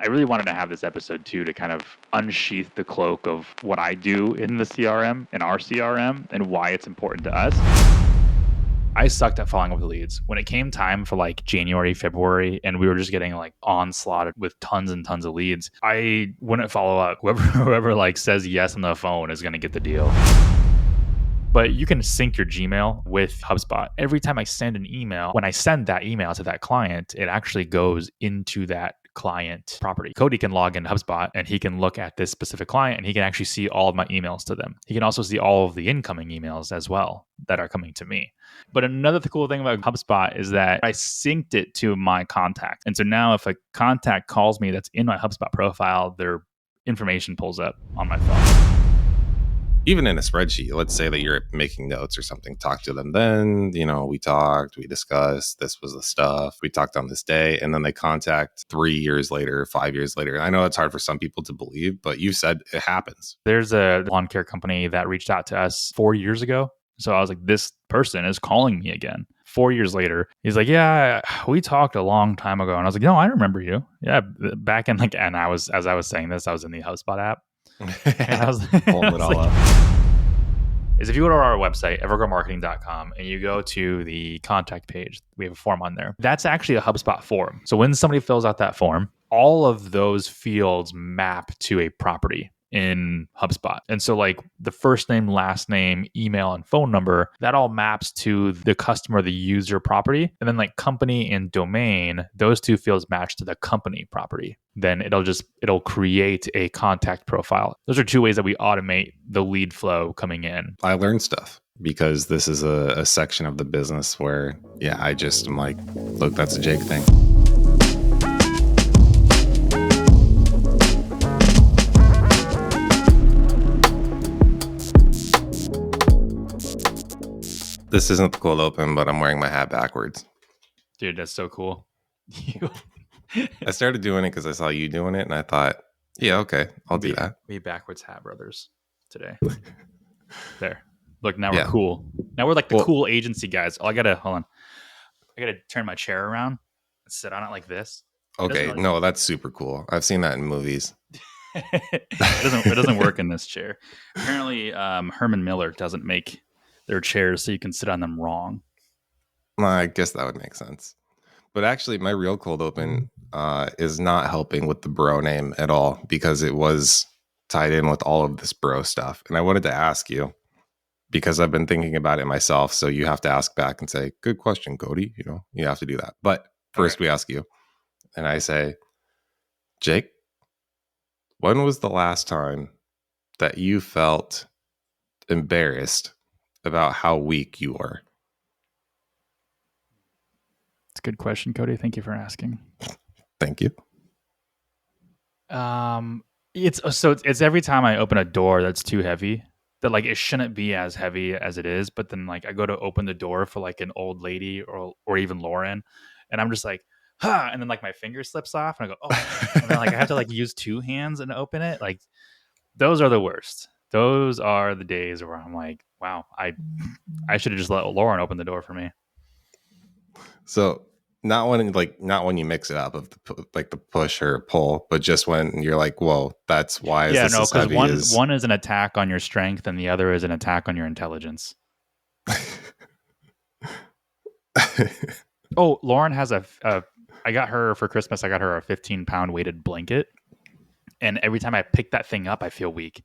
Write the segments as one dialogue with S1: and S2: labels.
S1: I really wanted to have this episode too to kind of unsheath the cloak of what I do in the CRM, in our CRM, and why it's important to us. I sucked at following up with leads. When it came time for like January, February, and we were just getting like onslaughted with tons and tons of leads, I wouldn't follow up. Whoever like says yes on the phone is going to get the deal. But you can sync your Gmail with HubSpot. Every time I send an email, when I send that email to that client, it actually goes into that client property. Cody can log into HubSpot and he can look at this specific client and he can actually see all of my emails to them. He can also see all of the incoming emails as well that are coming to me. But another cool thing about HubSpot is that I synced it to my contact. And so now if a contact calls me that's in my HubSpot profile, their information pulls up on my phone.
S2: Even in a spreadsheet, let's say that you're making notes or something, talk to them then, we talked, we discussed, this was the stuff, we talked on this day, and then they contact 3 years later, 5 years later. I know it's hard for some people to believe, but you said it happens.
S1: There's a lawn care company that reached out to us 4 years ago. So I was like, this person is calling me again. 4 years later, he's like, yeah, we talked a long time ago. And I was like, no, I remember you. Yeah, back in as I was saying this, I was in the HubSpot app. And I was
S2: pulling it all up.
S1: Is if you go to our website, evergrowmarketing.com, and you go to the contact page, we have a form on there. That's actually a HubSpot form. So when somebody fills out that form, all of those fields map to a property in HubSpot. And so like the first name, last name, email, and phone number, that all maps to the customer, the user property. And then like company and domain, those two fields match to the company property. Then it'll create a contact profile. Those are two ways that we automate the lead flow coming in.
S2: I learned stuff because this is a section of the business where, I'm like, look, that's a Jake thing. This isn't the cold open, but I'm wearing my hat backwards.
S1: Dude, that's so cool.
S2: I started doing it because I saw you doing it, and I thought, yeah, okay, I'll do that.
S1: We backwards hat brothers today. There. Look, now we're cool. Now we're like the cool agency guys. Oh, hold on. I gotta turn my chair around and sit on it like this.
S2: Okay, no, that's super cool. I've seen that in movies.
S1: It doesn't work in this chair. Apparently, Herman Miller doesn't make their chairs so you can sit on them wrong.
S2: I guess that would make sense. But actually, my real cold open is not helping with the bro name at all because it was tied in with all of this bro stuff. And I wanted to ask you because I've been thinking about it myself. So you have to ask back and say, good question, Cody. You have to do that. But first we ask you. And I say, Jake, when was the last time that you felt embarrassed about how weak you were?
S1: It's a good question, Cody. Thank you for asking.
S2: Thank you.
S1: It's every time I open a door that's too heavy that like it shouldn't be as heavy as it is, but then like I go to open the door for like an old lady or even Lauren, and I'm just like, and then like my finger slips off and I go, oh, and then like I have to like use two hands and open it. Like those are the worst. Those are the days where I'm like, wow, I should have just let Lauren open the door for me.
S2: So not when you mix it up of the push or pull, but just when you're like, whoa, that's why.
S1: Because one is an attack on your strength and the other is an attack on your intelligence. Oh, Lauren has I got her for Christmas. I got her a 15-pound weighted blanket, and every time I pick that thing up, I feel weak.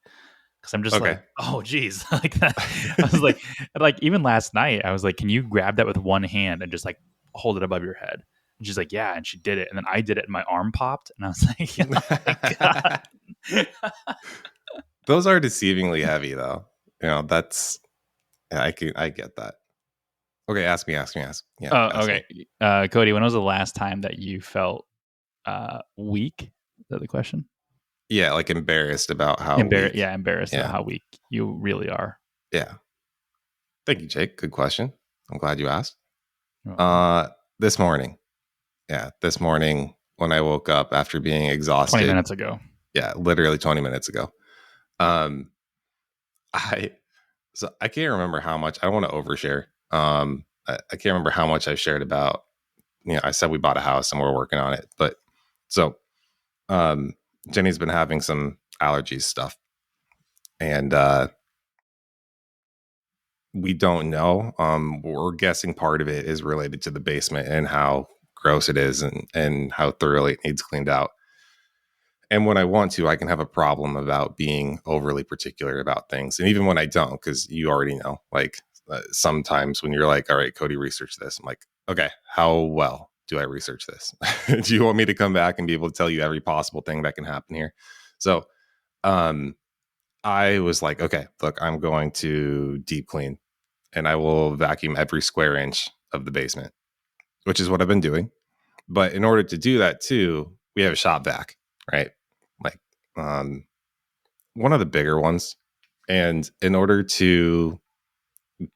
S1: Because I'm just like, oh, geez. Like that. I was like, even last night, I was like, can you grab that with one hand and just like hold it above your head? And she's like, yeah. And she did it. And then I did it and my arm popped. And I was like, oh my God.
S2: Those are deceivingly heavy though. I get that. Okay. Ask me. Yeah.
S1: Okay. Cody, when was the last time that you felt weak? Is that the question?
S2: Yeah, like embarrassed about how weak.
S1: Yeah, embarrassed about how weak you really are.
S2: Yeah. Thank you, Jake. Good question. I'm glad you asked. This morning when I woke up after being exhausted.
S1: 20 minutes ago.
S2: Yeah, literally 20 minutes ago. I can't remember how much. I don't want to overshare. I can't remember how much I've shared about, I said we bought a house and we're working on it. But so Um, Jenny's been having some allergy stuff, and we don't know. We're guessing part of it is related to the basement and how gross it is, and how thoroughly it needs cleaned out. And when I want to, I can have a problem about being overly particular about things. And even when I don't, because you already know, like sometimes when you're like, all right, Cody, research this. I'm like, okay, how well do I research this? Do you want me to come back and be able to tell you every possible thing that can happen here? So um, I was like, okay, look, I'm going to deep clean and I will vacuum every square inch of the basement, which is what I've been doing. But in order to do that too, we have a shop vac, right? Like um, one of the bigger ones. And in order to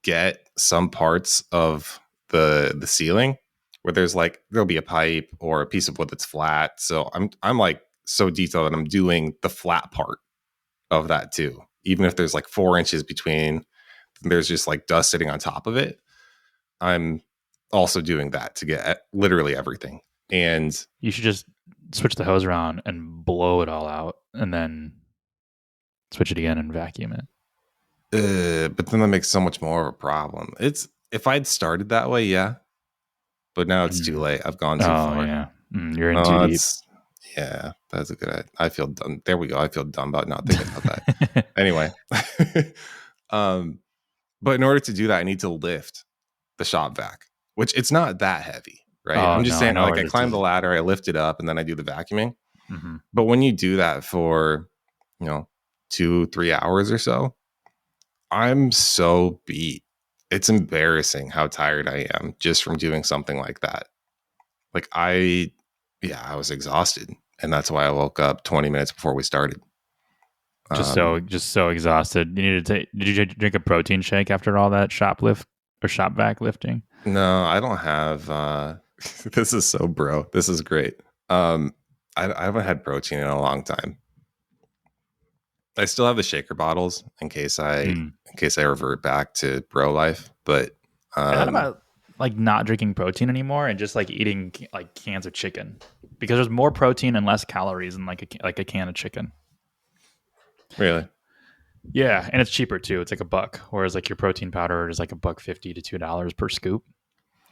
S2: get some parts of the ceiling where there'll be a pipe or a piece of wood that's flat. So I'm like so detailed that I'm doing the flat part of that too. Even if there's like 4 inches between, there's just like dust sitting on top of it. I'm also doing that to get literally everything. And
S1: You should just switch the hose around and blow it all out, and then switch it again and vacuum it.
S2: but then that makes so much more of a problem. It's if I'd started that way, yeah, but now it's too
S1: Mm.
S2: late. I've gone too
S1: Oh
S2: far.
S1: yeah, you're in too
S2: No,
S1: deep.
S2: that's yeah, that's a good. I feel dumb. There we go. I feel dumb about not thinking about that. Anyway, um, but in order to do that, I need to lift the shop vac, which it's not that heavy, right?
S1: Oh
S2: I'm just
S1: no, I
S2: saying,
S1: know
S2: like
S1: where
S2: I
S1: this
S2: climb the
S1: is.
S2: ladder, I lift it up, and then I do the vacuuming.
S1: Mm-hmm.
S2: But when you do that for, you know, 2-3 hours or so, I'm so beat. It's embarrassing how tired I am just from doing something like that. Like yeah, I was exhausted, and that's why I woke up 20 minutes before we started. Um,
S1: Just so exhausted. You need to take. Did you drink a protein shake after all that shop lift or shop vac lifting?
S2: no, I don't have. This is so bro. This is great. I haven't had protein in a long time. I still have the shaker bottles
S1: Mm.
S2: in case I revert back to bro life. But
S1: I thought
S2: um,
S1: about like not drinking protein anymore and just like eating like cans of chicken because there's more protein and less calories in like a can of chicken.
S2: really,
S1: Yeah, and it's cheaper too. It's like $1, whereas like your protein powder is like $1.50 to $2 per scoop.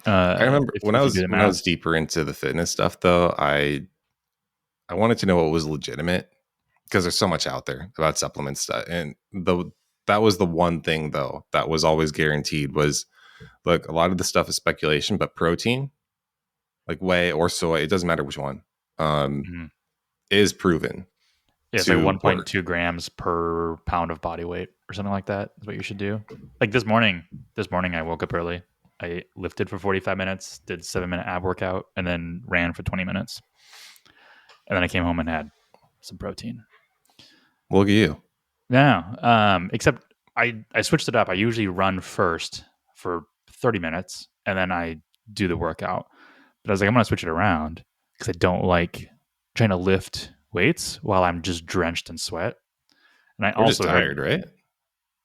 S2: I remember
S1: If you do the
S2: when I
S1: math.
S2: was deeper into the fitness stuff, though, I wanted to know what was legitimate because there's so much out there about supplement stuff, and that was the one thing though that was always guaranteed was look, a lot of the stuff is speculation, but protein, like whey or soy, it doesn't matter which one, um,
S1: Mhm.
S2: is proven
S1: Yeah, it's like
S2: to work.
S1: 1.2 grams per pound of body weight or something like that is what you should do. Like this morning I woke up early. I lifted for 45 minutes, did 7-minute ab workout, and then ran for 20 minutes. And then I came home and had some protein.
S2: Look at you.
S1: No, except I switched it up. I usually run first for 30 minutes and then I do the workout. But I was like, I'm gonna switch it around because I don't like trying to lift weights while I'm just drenched in sweat. And I
S2: We're just
S1: also heard,
S2: tired, right?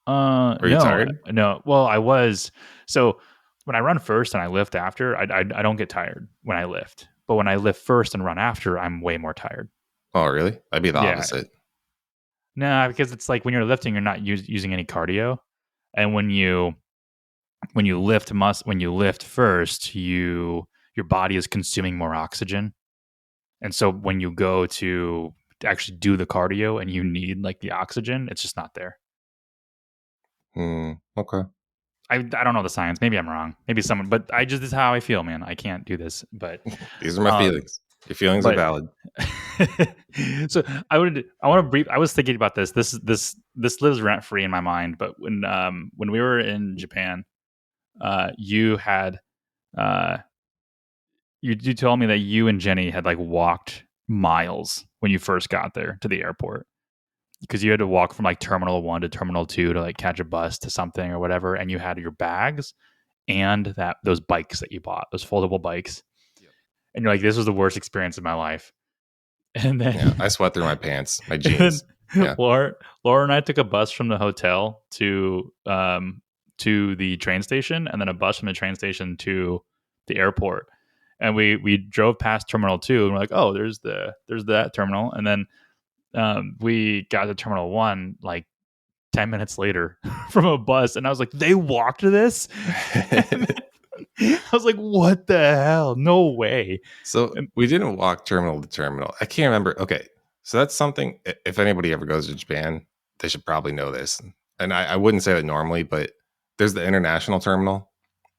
S2: Are you
S1: no,
S2: tired?
S1: no. Well, I was so when I run first and I lift after, I don't get tired when I lift. But when I lift first and run after, I'm way more tired.
S2: Oh, really? I'd be the
S1: Yeah,
S2: opposite.
S1: no, because it's like when you're lifting, you're not using any cardio, and when you lift first, your body is consuming more oxygen, and so when you go to actually do the cardio and you need like the oxygen, it's just not there.
S2: Okay.
S1: I don't know the science. Maybe I'm wrong. Maybe someone, but I just this is how I feel, man. I can't do this,
S2: These are my
S1: um,
S2: feelings. Your feelings are
S1: but
S2: valid.
S1: so I want to brief. I was thinking about this. This lives rent free in my mind. But when we were in Japan, you had uh you told me that you and Jenny had like walked miles when you first got there to the airport because you had to walk from like terminal 1 to terminal 2 to like catch a bus to something or whatever, and you had your bags and that those bikes that you bought, those foldable bikes,
S2: Yep.
S1: and you're like, this was the worst experience of my life. And
S2: Yeah,
S1: then
S2: I sweat through my pants, my
S1: and then
S2: jeans. Yeah.
S1: Laura and I took a bus from the hotel to the train station, and then a bus from the train station to the airport. And we drove past Terminal 2, and we're like, oh, there's that terminal. And then we got to Terminal 1 like 10 minutes later from a bus, and I was like, they walked this? I was like, what the hell? No way.
S2: So
S1: And
S2: we didn't walk terminal to terminal. I can't remember. Okay. So that's something, if anybody ever goes to Japan, they should probably know this. And I wouldn't say that normally, but there's the international terminal,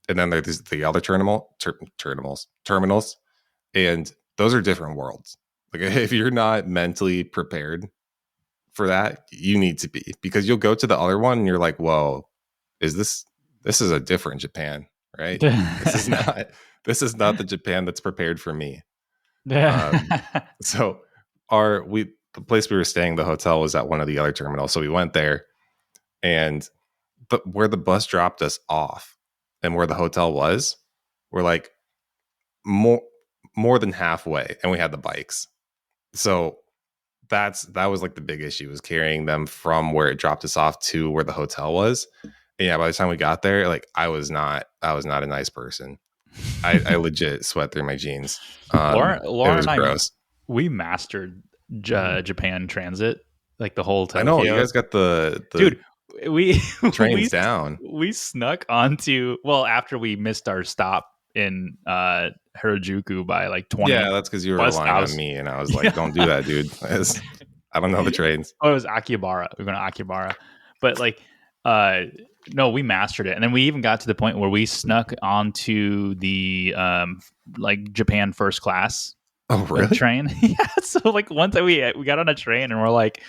S2: and then there's the other terminals. And those are different worlds. Like if you're not mentally prepared for that, you need to be, because you'll go to the other one and you're like, whoa, this is a different Japan, right? This is not the Japan that's prepared for me. So the place we were staying, the hotel was at one of the other terminals. So we went there, and but where the bus dropped us off and where the hotel was, we're like more than halfway, and we had the bikes. So that was like the big issue, was carrying them from where it dropped us off to where the hotel was. And yeah, by the time we got there, like I was not a nice person. I legit sweat through my jeans.
S1: Lauren
S2: it was
S1: and I,
S2: gross.
S1: we mastered Japan Transit, like the whole
S2: I
S1: Tokyo.
S2: know you guys got the
S1: dude. We
S2: trains down.
S1: We snuck onto, well, after we missed our stop in Harajuku by like 20.
S2: Yeah, that's because you were relying on me, and I was like, don't do that, dude. I don't know the trains.
S1: Oh, it was Akihabara. We were going to Akihabara. But like, no, we mastered it. And then we even got to the point where we snuck onto the like Japan first class
S2: Oh, really?
S1: train. Yeah. So like one time we got on a train and we're like,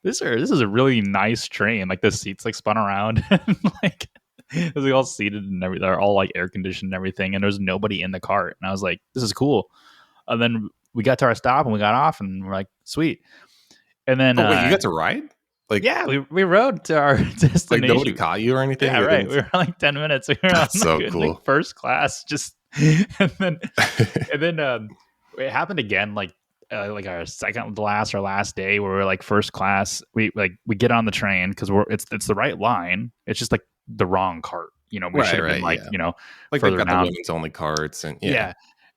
S1: this is a really nice train. Like the seats like spun around and like it was like all seated and everything. They're all like air conditioned and everything. And there's nobody in the cart. And I was like, this is cool. And then we got to our stop and we got off and we're like, sweet. And then
S2: wait, you got to ride? Like,
S1: yeah, we rode to our destination.
S2: Like nobody caught you or anything?
S1: Yeah, right. We were like 10 minutes. We were
S2: That's
S1: on
S2: so
S1: like,
S2: cool.
S1: like first class. Just and then it happened again, like our second to last or last day where we're like first class. We get on the train because it's the right line. It's just like the wrong cart. You know, we should have been like,
S2: yeah.
S1: you know,
S2: like
S1: further
S2: they've got
S1: down.
S2: the women's only carts and
S1: Yeah.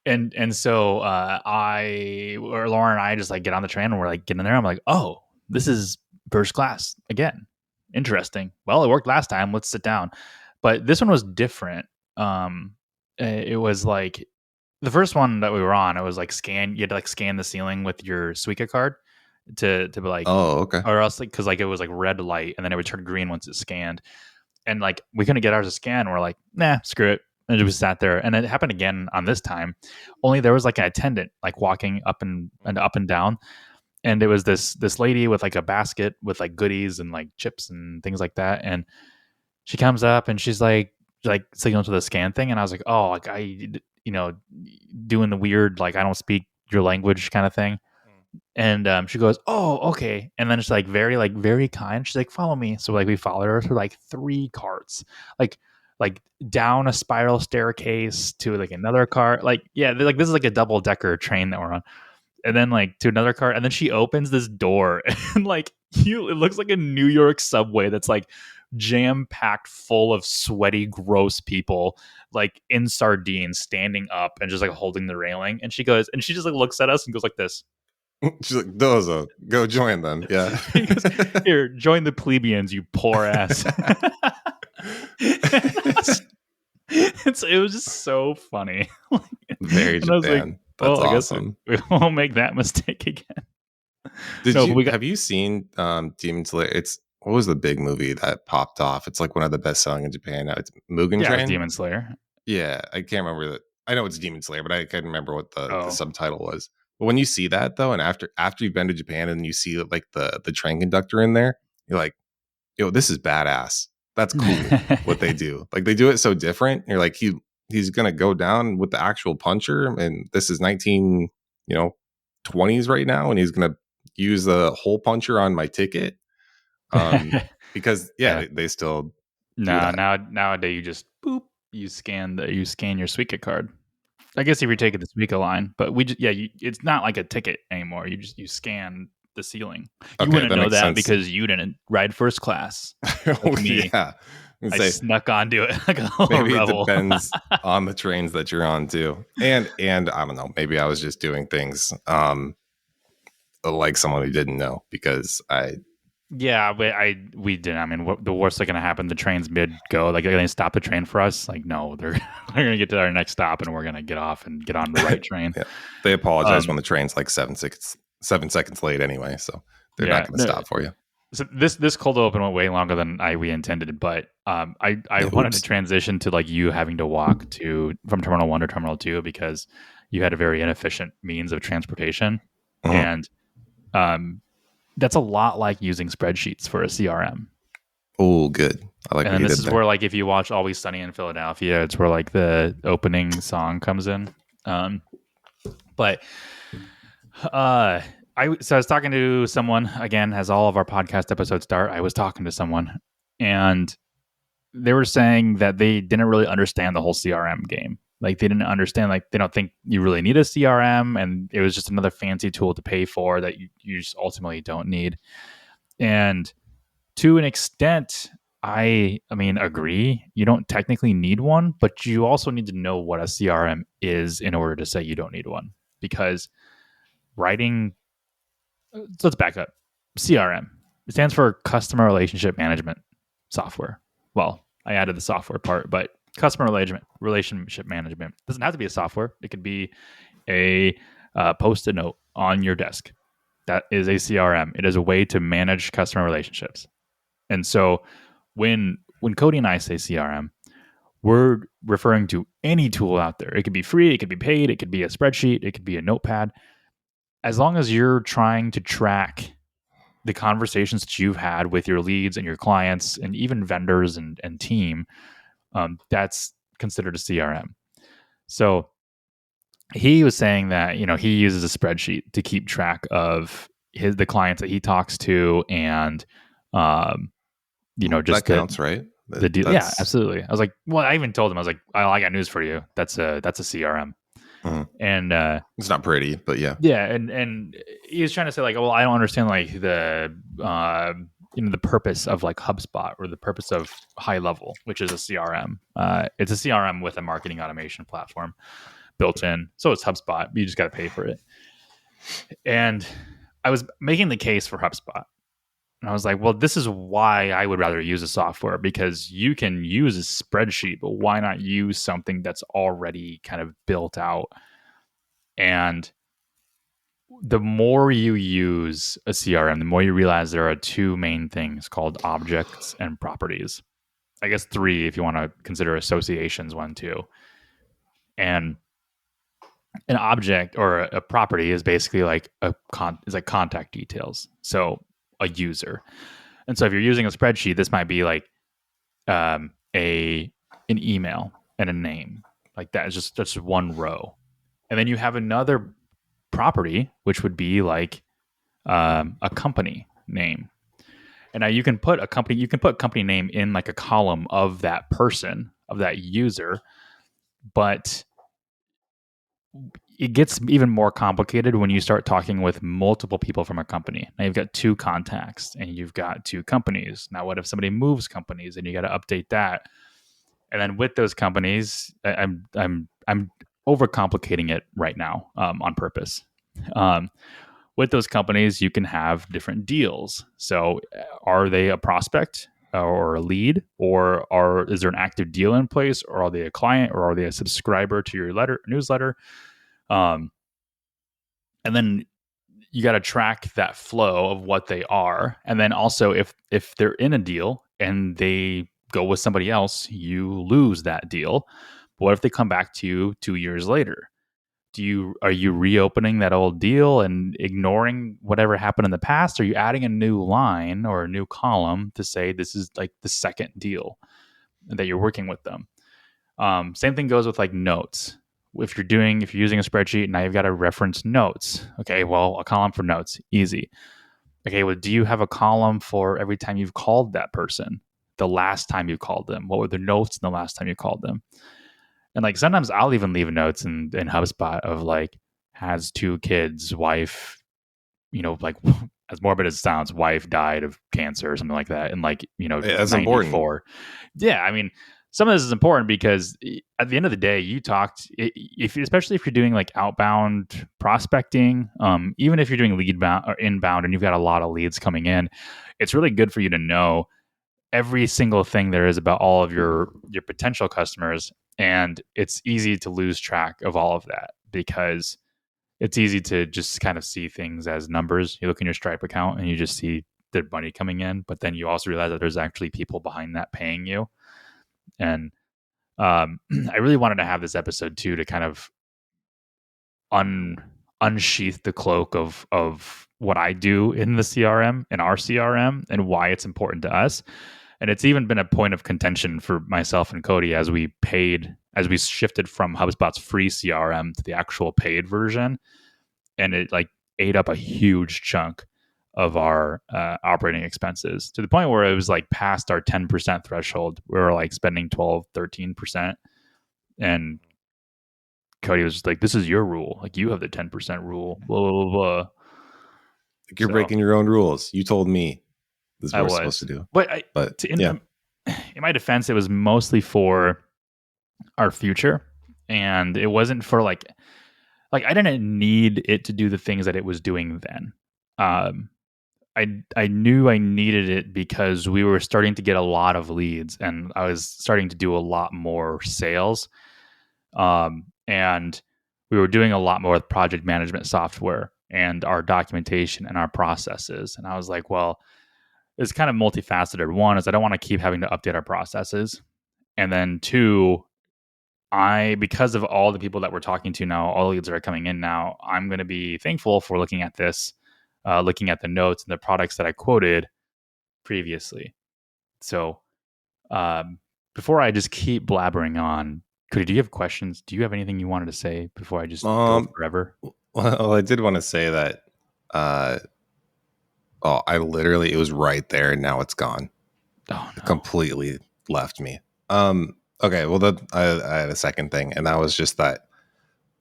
S1: And so Lauren and I just like get on the train and we're like getting there. I'm like, oh, this is first class again. Interesting. Well, it worked last time. Let's sit down. But this one was different. It was like the first one that we were on. It was like you had to like scan the ceiling with your Suica card to be like,
S2: oh, okay,
S1: or else like because like it was like red light and then it would turn green once it scanned. And like we couldn't get ours to scan. We're like, nah, screw it. And it just sat there. And it happened again on this time. Only there was like an attendant like walking up and down. And it was this lady with like a basket with like goodies and like chips and things like that. And she comes up and she's like signal to the scan thing. And I was like, oh, like doing the weird, like I don't speak your language kind of thing. And she goes, oh, okay. And then it's like very kind. She's like, follow me. So like we followed her through like 3 carts, like down a spiral staircase to like another cart. Like, yeah, like this is like a double decker train that we're on. And then like to another cart. And then she opens this door and like it looks like a New York subway that's like jam packed full of sweaty, gross people, like in sardines, standing up and just like holding the railing. And she just like looks at us and goes like this.
S2: She's like, Dozo, go join them. Yeah.
S1: He goes, here, join the plebeians, you poor ass. It was just so funny.
S2: Very Japan.
S1: Like,
S2: that's
S1: I
S2: awesome.
S1: guess we won't make that mistake again.
S2: Have you seen Demon Slayer? What was the big movie that popped off? It's like one of the best selling in Japan now. It's Mugen Train.
S1: Demon Slayer.
S2: Yeah, I can't remember that. I know it's Demon Slayer, but I can't remember what the subtitle was. But when you see that though, and after you've been to Japan and you see like the train conductor in there, you're like, yo, this is badass. That's cool what they do. Like they do it so different. You're like, he's gonna go down with the actual puncher, and this is 1920s right now, and he's gonna use the hole puncher on my ticket. Because they still do that.
S1: Nowadays you just boop, you scan your Suica card. I guess if you're taking the Suica line, but it's not like a ticket anymore. You scan the ceiling. You wouldn't know that because you didn't ride first class.
S2: Oh, yeah. And
S1: I
S2: say
S1: snuck onto it like a little
S2: maybe it
S1: rebel.
S2: depends on the trains that you're on too. And I don't know, maybe I was just doing things like someone who didn't know because I
S1: Yeah, but we didn't. I mean, what, the worst that's gonna happen? The train's mid go. Like, are they stop the train for us? Like, no, they're they're gonna get to our next stop, and we're gonna get off and get on the right train.
S2: yeah, they apologize
S1: Um,
S2: when the train's like 7 seconds late anyway, so they're not
S1: yeah,
S2: going to
S1: no,
S2: stop for you.
S1: so this cold open went way longer than we intended, but I
S2: Yeah,
S1: wanted to
S2: oops.
S1: transition to like you having to walk to from Terminal 1 to Terminal 2 because you had a very inefficient means of transportation,
S2: Mhm.
S1: and um, that's a lot like using spreadsheets for a CRM.
S2: Oh, good. I like
S1: And
S2: what
S1: then
S2: you
S1: this
S2: did
S1: is
S2: there.
S1: where like if you watch Always Sunny in Philadelphia, it's where like the opening song comes in. Um, but I was talking to someone again, as all of our podcast episodes start. I was talking to someone, and they were saying that they didn't really understand the whole CRM game. Like they didn't understand, like they don't think you really need a CRM, and it was just another fancy tool to pay for that you just ultimately don't need. And to an extent, I mean, agree. You don't technically need one, but you also need to know what a CRM is in order to say you don't need one. Because writing, so let's back up. CRM, it stands for Customer Relationship Management Software. Well, I added the software part, but customer relationship management doesn't have to be a software. It could be a post-it note on your desk. That is a CRM. It is a way to manage customer relationships. And so when Cody and I say CRM, we're referring to any tool out there. It could be free, it could be paid, it could be a spreadsheet, it could be a notepad. As long as you're trying to track the conversations that you've had with your leads and your clients and even vendors and team, that's considered a CRM. So he was saying that he uses a spreadsheet to keep track of the clients that he talks to and um,
S2: That
S1: just
S2: counts, right?
S1: the deal. Yeah,
S2: That's
S1: absolutely. I was like, well, I even told him, I was like, I got news for you. That's a CRM.
S2: mhm.
S1: And
S2: It's not pretty, but yeah.
S1: yeah, and he was trying to say like, well, I don't understand like the purpose of like HubSpot or the purpose of High Level, which is a CRM. It's a CRM with a marketing automation platform built in. So it's HubSpot. You just got to pay for it. And I was making the case for HubSpot. And I was like, well, this is why I would rather use a software because you can use a spreadsheet, but why not use something that's already kind of built out? And the more you use a CRM, the more you realize there are two main things called objects and properties. I guess three if you want to consider associations one, too. And an object or a property is basically like is like contact details. So a user. And so if you're using a spreadsheet, this might be like a an email and a name. Like that is just one row. And then you have another property, which would be like a company name. And now you can put company name in like a column of that person, of that user, but it gets even more complicated when you start talking with multiple people from a company. Now you've got two contacts and you've got two companies. Now, what if somebody moves companies and you got to update that? And then with those companies, I'm overcomplicating it right now on purpose. With those companies, you can have different deals. So, are they a prospect or a lead, or is there an active deal in place, or are they a client, or are they a subscriber to your newsletter? Um, and then you got to track that flow of what they are, and then also if they're in a deal and they go with somebody else, you lose that deal. But what if they come back to you 2 years later? Are you reopening that old deal and ignoring whatever happened in the past? Or are you adding a new line or a new column to say this is like the second deal that you're working with them? Same thing goes with like notes. If you're using a spreadsheet, now you've got to reference notes. Okay, well, a column for notes, easy. Okay, well, do you have a column for every time you've called that person? The last time you called them, what were the notes in the last time you called them? And like sometimes I'll even leave notes in HubSpot of like has two kids, wife, like as morbid as it sounds, wife died of cancer or something like that, and like
S2: That's important.
S1: 94. Yeah, I mean, some of this is important because at the end of the day, you talked if especially if you're doing like outbound prospecting, even if you're doing lead bound or inbound, and you've got a lot of leads coming in, it's really good for you to know every single thing there is about all of your potential customers, and it's easy to lose track of all of that because it's easy to just kind of see things as numbers. You look in your Stripe account and you just see the money coming in, but then you also realize that there's actually people behind that paying you. And I really wanted to have this episode too to kind of unsheath the cloak of what I do in the CRM, in our CRM, and why it's important to us. And it's even been a point of contention for myself and Cody as we shifted from HubSpot's free CRM to the actual paid version, and it like ate up a huge chunk of our operating expenses to the point where it was like past our 10% threshold. We were like spending 12, 13%. And Cody was just like, this is your rule. Like, you have the 10% rule, blah, blah, blah, blah.
S2: You're
S1: So
S2: breaking your own rules. You told me this is
S1: I
S2: what we're supposed to
S1: was,
S2: do.
S1: but
S2: Yeah.
S1: In my defense, it was mostly for our future. And it wasn't for like I didn't need it to do the things that it was doing then. Um, I knew I needed it because we were starting to get a lot of leads, and I was starting to do a lot more sales. And we were doing a lot more with project management software and our documentation and our processes. And I was like, well, it's kind of multifaceted. One is I don't want to keep having to update our processes. And then two, because of all the people that we're talking to now, all the leads that are coming in now, I'm going to be thankful for looking at this, looking at the notes and the products that I quoted previously. So before I just keep blabbering on, Cody, do you have questions? Do you have anything you wanted to say before I just go forever?
S2: Well, I did want to say that. I literally, it was right there, and now it's gone.
S1: Oh no!
S2: It completely left me. Okay. Well, I had a second thing, and that was just that.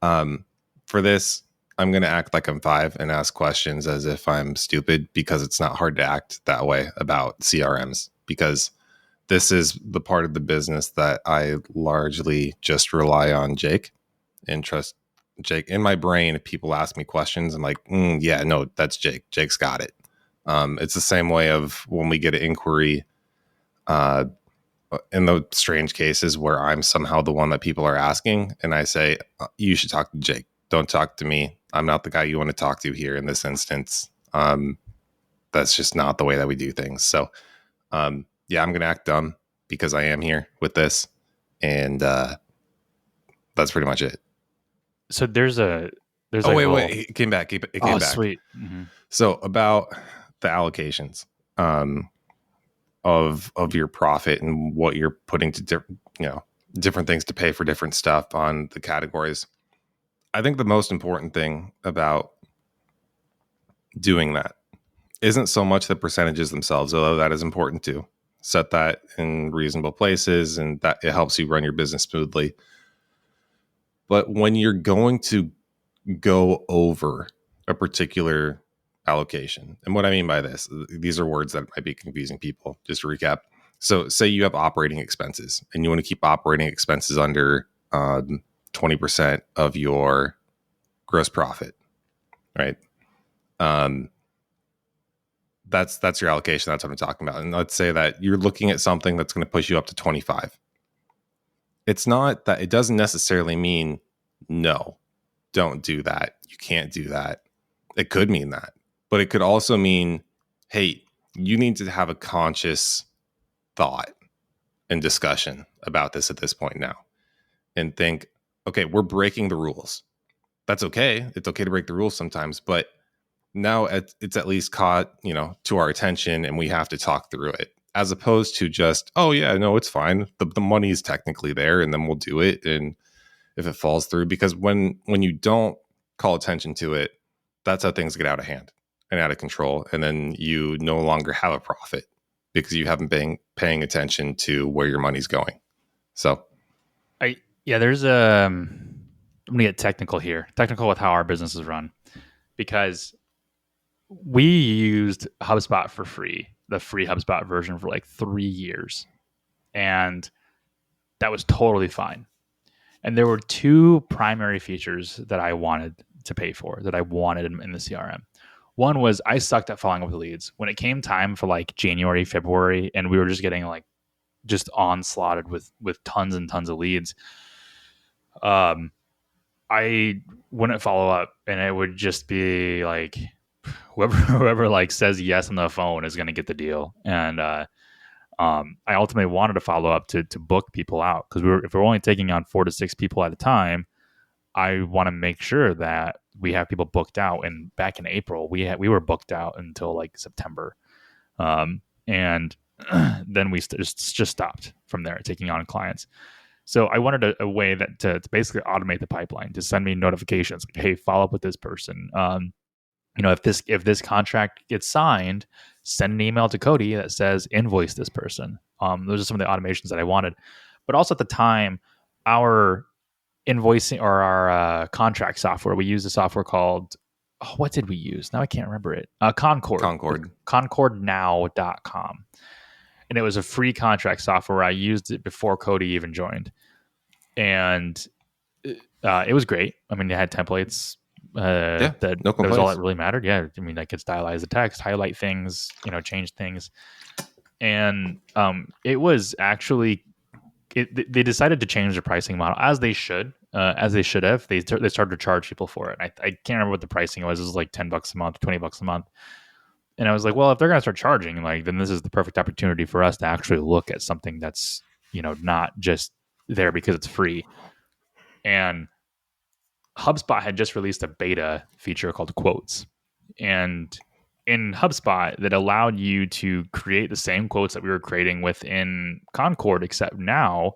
S2: For this, I'm going to act like I'm 5 and ask questions as if I'm stupid, because it's not hard to act that way about CRMs, because this is the part of the business that I largely just rely on Jake and trust Jake. In my brain, if people ask me questions, I'm like, yeah, no, that's Jake. Jake's got it. It's the same way of when we get an inquiry, in the strange cases where I'm somehow the one that people are asking, and I say, you should talk to Jake. Don't talk to me. I'm not the guy you want to talk to here in this instance. That's just not the way that we do things. So, yeah, I'm going to act dumb because I am here with this. And that's pretty much it.
S1: So there's
S2: wait, it came back. It came back.
S1: Sweet. Mm-hmm.
S2: So about the allocations of your profit and what you're putting to different things to pay for different stuff on the categories. I think the most important thing about doing that isn't so much the percentages themselves, although that is important too. Set that in reasonable places, and that it helps you run your business smoothly. But when you're going to go over a particular allocation, and what I mean by this, these are words that might be confusing people. Just to recap. So say you have operating expenses and you want to keep operating expenses under 20% of your gross profit, right? That's your allocation. That's what I'm talking about. And let's say that you're looking at something that's going to push you up to 25. It's not that, it doesn't necessarily mean no, don't do that. You can't do that. It could mean that, but it could also mean, hey, you need to have a conscious thought and discussion about this at this point now, and think, okay, we're breaking the rules. That's okay. It's okay to break the rules sometimes, but now it's at least caught, to our attention, and we have to talk through it, as opposed to just, oh yeah, no, it's fine. The money is technically there, and then we'll do it. And if it falls through, because when you don't call attention to it, that's how things get out of hand and out of control. And then you no longer have a profit because you haven't been paying attention to where your money's going. So
S1: there's I'm gonna get technical here, technical with how our business is run, because we used HubSpot for free, the free HubSpot version for like 3 years. And that was totally fine. And there were two primary features that I wanted to pay for, that I wanted in the CRM. One was I sucked at following up with leads. When it came time for like January, February, and we were just getting like just onslaughted with tons and tons of leads, um, I wouldn't follow up, and it would just be like whoever like says yes on the phone is going to get the deal. And I ultimately wanted to follow up to book people out, because if we're only taking on 4 to 6 people at a time, I want to make sure that we have people booked out. And back in April, we were booked out until like September, and then we just stopped from there taking on clients. So I wanted a way that to basically automate the pipeline, to send me notifications like, hey, follow up with this person. If this contract gets signed, send an email to Cody that says invoice this person. Those are some of the automations that I wanted. But also at the time, our invoicing or our contract software, we used a software called, what did we use? Now I can't remember it.
S2: Concord.
S1: Concordnow.com. And it was a free contract software. I used it before Cody even joined. And it was great. I mean, it had templates.
S2: Yeah,
S1: that
S2: no
S1: was all that
S2: complaints.
S1: really mattered. Yeah, I mean, I could stylize the text, highlight things, change things, and it was actually they decided to change the pricing model, as they should have. They started to charge people for it. I can't remember what the pricing was. It was like $10 a month, $20 a month, and I was like, well, if they're gonna start charging, like, then this is the perfect opportunity for us to actually look at something that's not just there because it's free. And HubSpot had just released a beta feature called quotes. And in HubSpot, that allowed you to create the same quotes that we were creating within Concord, except now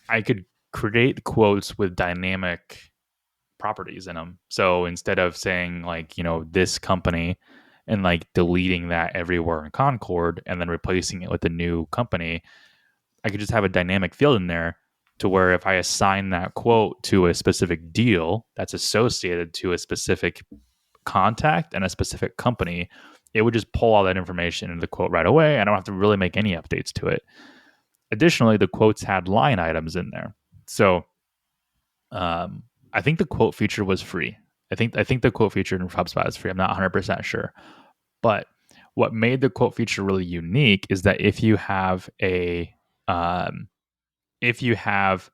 S1: I could create quotes with dynamic properties in them. So instead of saying like, this company, and like deleting that everywhere in Concord and then replacing it with a new company, I could just have a dynamic field in there, to where if I assign that quote to a specific deal that's associated to a specific contact and a specific company, it would just pull all that information into the quote right away. I don't have to really make any updates to it. Additionally, the quotes had line items in there. So I think the quote feature was free. I think the quote feature in HubSpot is free. I'm not 100% sure. But what made the quote feature really unique is that um, if you have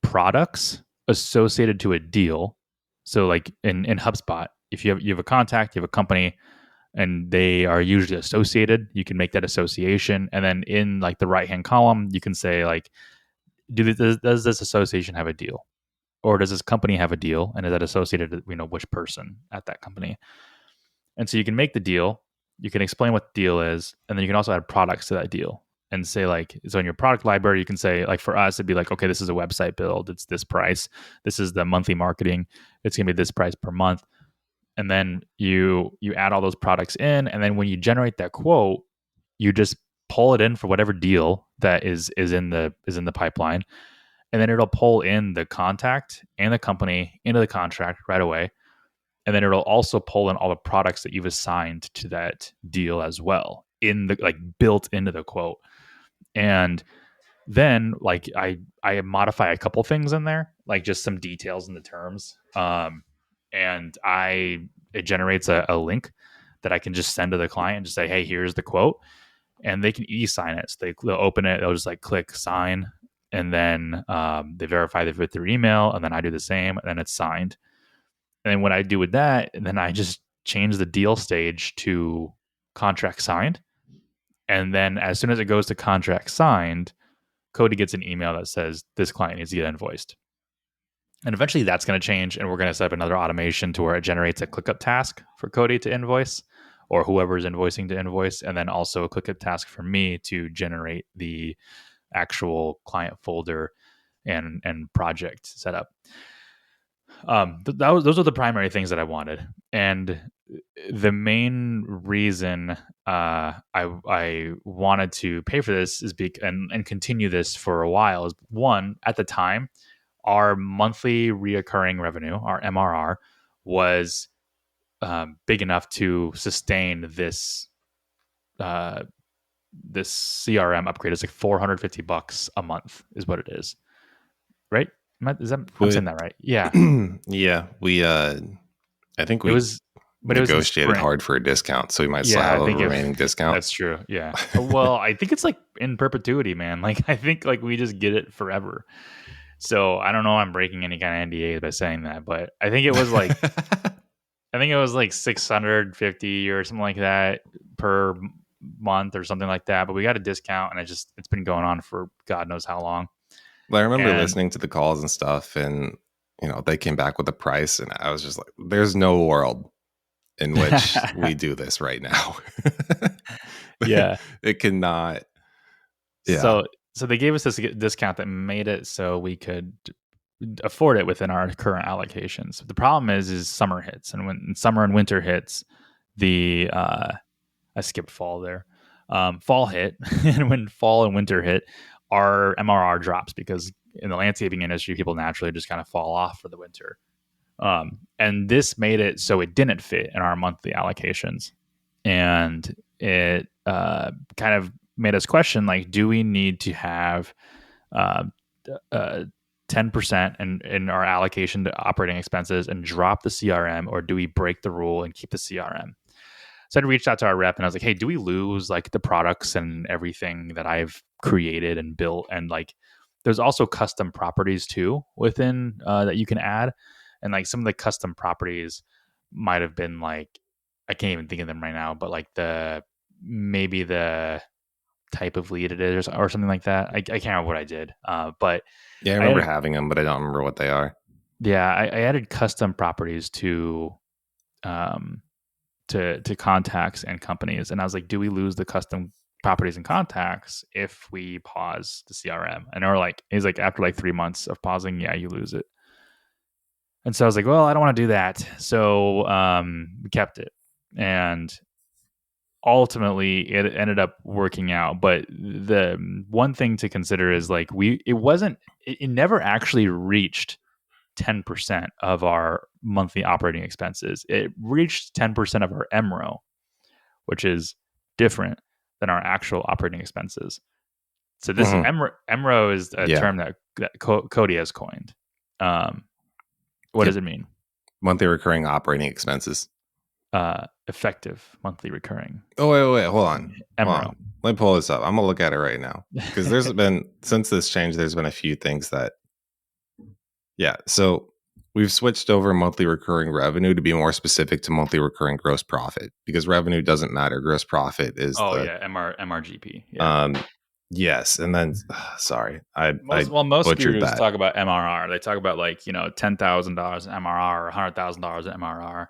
S1: products associated to a deal, so like in HubSpot, if you have a contact, you have a company, and they are usually associated, you can make that association, and then in like the right hand column, you can say like, does this association have a deal, or does this company have a deal, and is that associated to which person at that company? And so you can make the deal, you can explain what the deal is, and then you can also add products to that deal and say like, so in your product library, you can say like, for us, it'd be like, okay, this is a website build. It's this price. This is the monthly marketing. It's going to be this price per month. And then you add all those products in. And then when you generate that quote, you just pull it in for whatever deal that is in the pipeline. And then it'll pull in the contact and the company into the contract right away. And then it'll also pull in all the products that you've assigned to that deal as well, in the like built into the quote. And then like I modify a couple things in there, like just some details in the terms, and it generates a link that I can just send to the client and just say, hey, here's the quote, and they can e-sign it. So they'll open it, they'll just like click sign, and then they verify with their email, and then I do the same, and then it's signed. And then what I do with that, and then I just change the deal stage to contract signed. And then as soon as it goes to contract signed, Cody gets an email that says this client needs to get invoiced. And eventually that's going to change, and we're going to set up another automation to where it generates a ClickUp task for Cody to invoice, or whoever is invoicing to invoice, and then also a ClickUp task for me to generate the actual client folder and project setup. Those are the primary things that I wanted, and the main reason I wanted to pay for this is and continue this for a while is, one, at the time, our monthly reoccurring revenue, our MRR, was big enough to sustain this uh, this CRM upgrade. It's like $450 a month is what it is, right? I'm saying
S2: But
S1: that right? Yeah,
S2: yeah, I think
S1: it
S2: we
S1: was, but it was in
S2: negotiated
S1: Sprint.
S2: hard for a discount, so we might still
S1: Yeah,
S2: have
S1: I
S2: a
S1: think if
S2: remaining discount.
S1: that's true. Yeah. Well, I think it's like in perpetuity, man. Like I think like we just get it forever. So I don't know. I'm breaking any kind of NDA by saying that, but I think it was like 650 or something like that per month or something like that. But we got a discount, and it's been going on for God knows how long.
S2: Well, I remember
S1: And
S2: listening to the calls and stuff, and they came back with a price, and I was just like, "There's no world in which we do this right now."
S1: yeah,
S2: It cannot. Yeah.
S1: so they gave us this discount that made it so we could afford it within our current allocations. The problem is summer hits, and when summer and winter hits, the I skipped fall there. Fall hit, and when fall and winter hit, our MRR drops because in the landscaping industry, people naturally just kind of fall off for the winter. And this made it so it didn't fit in our monthly allocations, and it kind of made us question like, do we need to have uh, 10% in our allocation to operating expenses and drop the CRM, or do we break the rule and keep the CRM? So I reached out to our rep and I was like, hey, do we lose like the products and everything that I've created and built? And like, there's also custom properties too within that you can add. And like some of the custom properties might have been like, I can't even think of them right now, but like maybe the type of lead it is or something like that. I can't remember what I did. But
S2: Yeah, I
S1: I
S2: remember
S1: added,
S2: having them, but I don't remember what they are.
S1: yeah, I added custom properties um, to contacts and companies. And I was like, do we lose the custom properties and contacts if we pause the CRM? And they're like, he's like, after like 3 months of pausing, yeah, you lose it. And so I was like, well, I don't want to do that. So we kept it. And ultimately it ended up working out. But the one thing to consider is like it never actually reached 10% of our monthly operating expenses. It reached 10% of our MRO, which is different than our actual operating expenses. So this
S2: Mhm.
S1: MRO is a
S2: Yeah.
S1: term that Cody has coined. What
S2: Yep.
S1: does it mean?
S2: Monthly recurring operating expenses.
S1: Effective monthly recurring
S2: Oh, wait. Hold on. Hold
S1: MRO.
S2: on. Let me pull this up. I'm going to look at it right now. Because since this change, there's been a few things that, yeah. So we've switched over monthly recurring revenue to be more specific to monthly recurring gross profit because revenue doesn't matter. Gross profit is
S1: Oh
S2: the,
S1: yeah, MRGP. Yeah.
S2: um, yes. And then, sorry, I
S1: Most
S2: butchered
S1: gurus
S2: that.
S1: talk about MRR. They talk about like $10,000 in MRR or $100,000 in MRR,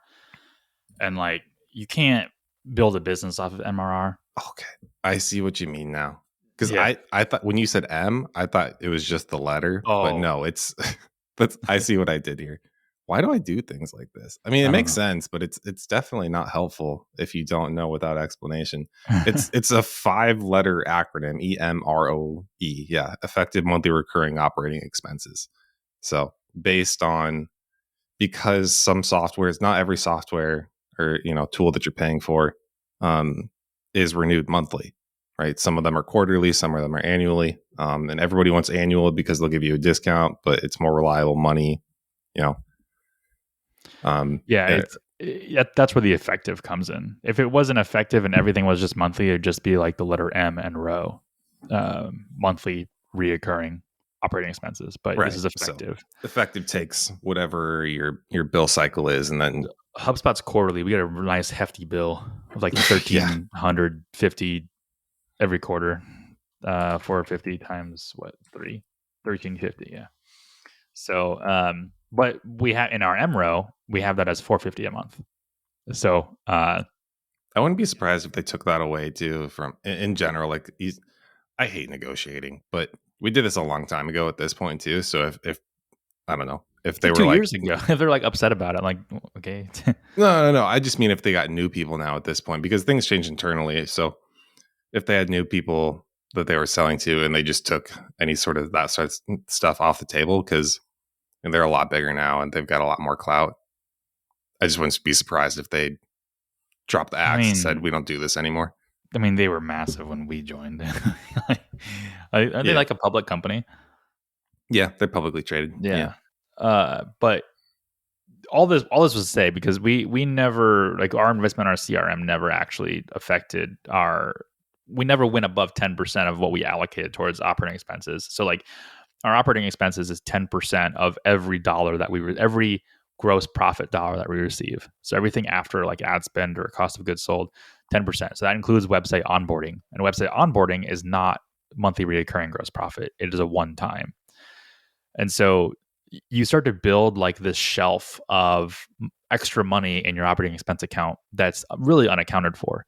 S1: and like you can't build a business off of MRR.
S2: Okay. I see what you mean now. Because
S1: Yeah.
S2: I thought when you said M, I thought it was just the letter, but
S1: Oh,
S2: no, it's that's I see what I did here. Why do I do things like this? I mean, it
S1: I don't
S2: makes
S1: know.
S2: sense, but it's definitely not helpful if you don't know without explanation. It's a 5-letter acronym, EMROE. Yeah, effective monthly recurring operating expenses. So based on because some software is not every software or tool that you're paying for um, is renewed monthly, right? Some of them are quarterly, some of them are annually, and everybody wants annual because they'll give you a discount, but it's more reliable money, you know.
S1: Yeah,
S2: eh,
S1: that's where the effective comes in. If it wasn't effective and everything was just monthly, it'd just be like the letter M and row, monthly reoccurring operating expenses. But this
S2: right.
S1: is
S2: So
S1: effective.
S2: effective takes whatever your bill cycle is, and then
S1: HubSpot's quarterly. We got a nice hefty bill of like
S2: yeah,
S1: 1,350 every quarter. 450 times what 1350. Yeah. So, but we have in our MRO, we have that as 450 a month. So,
S2: I wouldn't be surprised if they took that away too. From in general, like I hate negotiating, but we did this a long time ago at this point too. So if I don't know if
S1: it's
S2: they
S1: like
S2: were
S1: 2 years ago. If they're like upset about it, like okay,
S2: no. I just mean if they got new people now at this point because things change internally. So if they had new people that they were selling to and they just took any sort of that sort of stuff off the table because they're a lot bigger now and they've got a lot more clout. I just wouldn't be surprised if they dropped the
S1: I
S2: axe and said,
S1: mean,
S2: we don't do this anymore.
S1: they were massive when we joined. Are they
S2: Yeah.
S1: like a public company?
S2: Yeah. They're publicly traded. Yeah.
S1: Yeah. But all this was to say, because we never, like, our investment in our CRM never actually affected we never went above 10% of what we allocated towards operating expenses. So like our operating expenses is 10% of every dollar that every gross profit dollar that we receive. So everything after like ad spend or cost of goods sold, 10%. So that includes website onboarding. And website onboarding is not monthly recurring gross profit. It is a one time. And so you start to build like this shelf of extra money in your operating expense account that's really unaccounted for.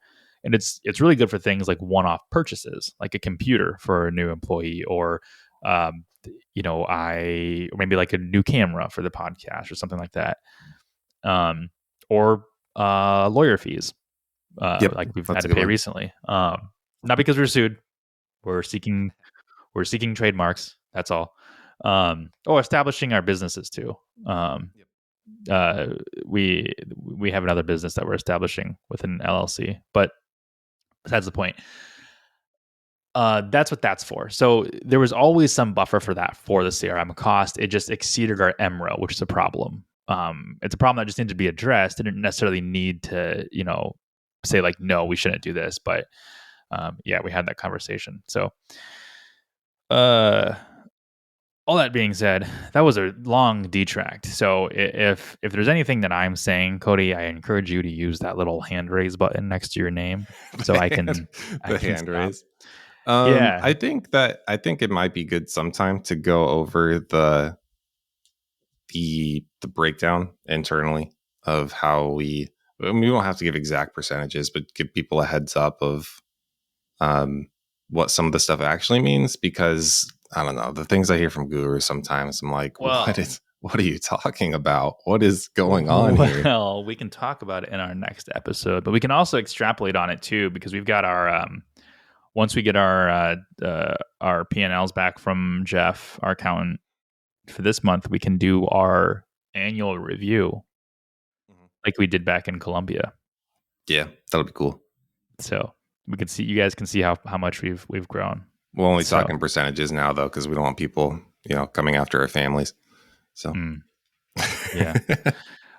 S1: And it's really good for things like one-off purchases, like a computer for a new employee, or um, or maybe like a new camera for the podcast or something like that, or lawyer fees,
S2: Yep.
S1: like we've had
S2: That's
S1: to
S2: a good
S1: pay
S2: one.
S1: recently. Not because we're sued. We're seeking we're seeking trademarks. That's all. Establishing our businesses too. Um,
S2: Yep.
S1: uh, we have another business that we're establishing with an LLC, but besides the point. That's what that's for. So there was always some buffer for that for the CRM cost. It just exceeded our MRO, which is a problem. It's a problem that just needed to be addressed. It didn't necessarily need to, say like, no, we shouldn't do this. But yeah, we had that conversation. So, uh, all that being said, that was a long detract. So if there's anything that I'm saying, Cody, I encourage you to use that little hand raise button next to your name, so I can I
S2: The
S1: can
S2: hand
S1: stop.
S2: raise.
S1: Yeah.
S2: I think it might be good sometime to go over the breakdown internally of how we won't have to give exact percentages, but give people a heads up of um, what some of the stuff actually means, because I don't know, the things I hear from gurus sometimes I'm like,
S1: Well,
S2: what are you talking about? What is going on here?
S1: well, we can talk about it in our next episode, but we can also extrapolate on it too, because we've got our once we get our P&Ls back from Jeff, our accountant, for this month, we can do our annual review
S2: Mhm.
S1: like we did back in Colombia.
S2: Yeah, that'll be cool.
S1: So we can see, you guys can see how much we've grown.
S2: We'll only
S1: So
S2: talk in percentages now though, because we don't want people, coming after our families. So
S1: yeah,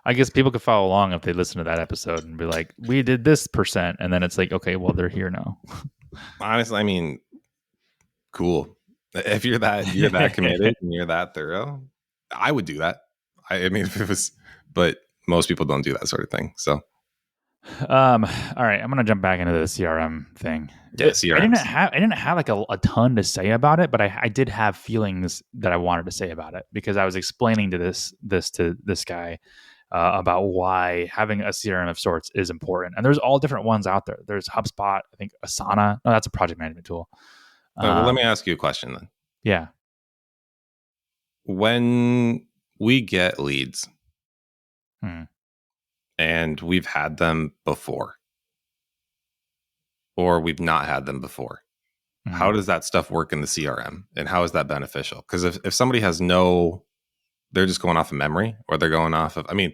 S1: I guess people could follow along if they listen to that episode and be like, we did this percent, and then it's like, okay, well, they're here now.
S2: honestly, I mean, cool. If you're that committed and you're that thorough, I would do that. I mean, if it was, but most people don't do that sort of thing. So
S1: All right, I'm gonna jump back into the CRM thing.
S2: yeah,
S1: I didn't
S2: CRMs.
S1: have like a ton to say about it, but I did have feelings that I wanted to say about it, because I was explaining to this guy about why having a CRM of sorts is important. And there's all different ones out there. There's HubSpot, I think Asana. No, that's a project management tool.
S2: Well, let me
S1: Um,
S2: ask you a question then.
S1: yeah.
S2: When we get leads
S1: Hmm.
S2: and we've had them before, or we've not had them before,
S1: Hmm.
S2: how does that stuff work in the CRM, and how is that beneficial? Because if somebody has no, they're just going off of memory, or they're going off of, I mean,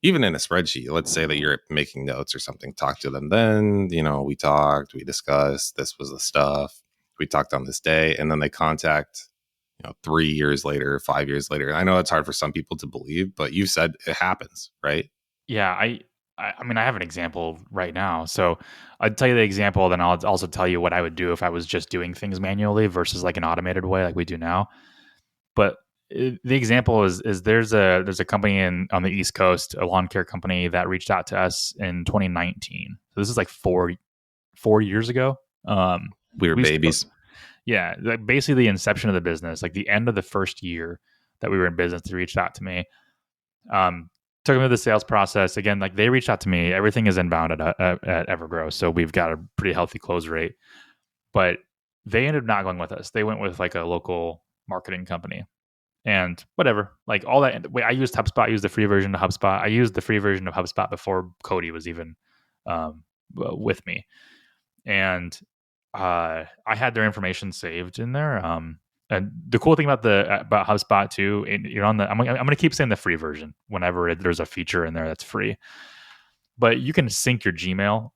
S2: even in a spreadsheet, let's say that you're making notes or something, talk to them. Then, we talked, we discussed, this was the stuff we talked on this day. And then they contact, 3 years later, 5 years later. And I know it's hard for some people to believe, but you said it happens, right?
S1: Yeah. I have an example right now. So I'd tell you the example, then I'll also tell you what I would do if I was just doing things manually versus like an automated way like we do now. But the example is there's a company on the East Coast, a lawn care company, that reached out to us in 2019. So this is like four years ago.
S2: We were
S1: We
S2: babies.
S1: Yeah, like basically the inception of the business, like the end of the first year that we were in business, they reached out to me. Um, Took them through the sales process again. Like they reached out to me. Everything is inbound at Evergrow, so we've got a pretty healthy close rate. But they ended up not going with us. They went with like a local marketing company. And whatever, like all that. I used HubSpot. I used the free version of HubSpot. I used the free version of HubSpot before Cody was even with me, and I had their information saved in there. And the cool thing about HubSpot too, you're on the. I'm going to keep saying the free version whenever there's a feature in there that's free. But you can sync your Gmail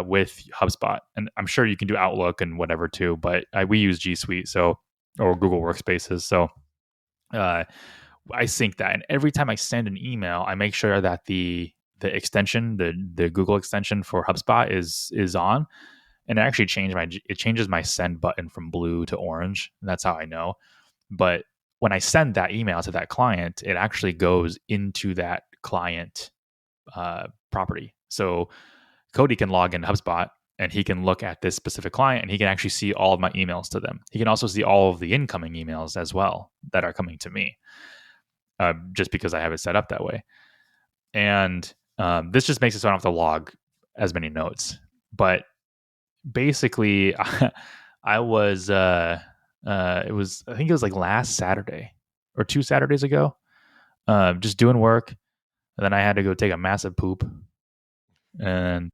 S1: with HubSpot, and I'm sure you can do Outlook and whatever too. But we use G Suite, so or Google Workspaces, so I sync that. And every time I send an email, I make sure that the extension, the Google extension for HubSpot is on, and it changes my send button from blue to orange. And that's how I know. But when I send that email to that client, it actually goes into that client property. So Cody can log into HubSpot and he can look at this specific client and he can actually see all of my emails to them. He can also see all of the incoming emails as well that are coming to me, just because I have it set up that way. And this just makes it so I don't have to log as many notes. But basically, I was I think it was like last Saturday or 2 Saturdays ago, just doing work, and then I had to go take a massive poop, and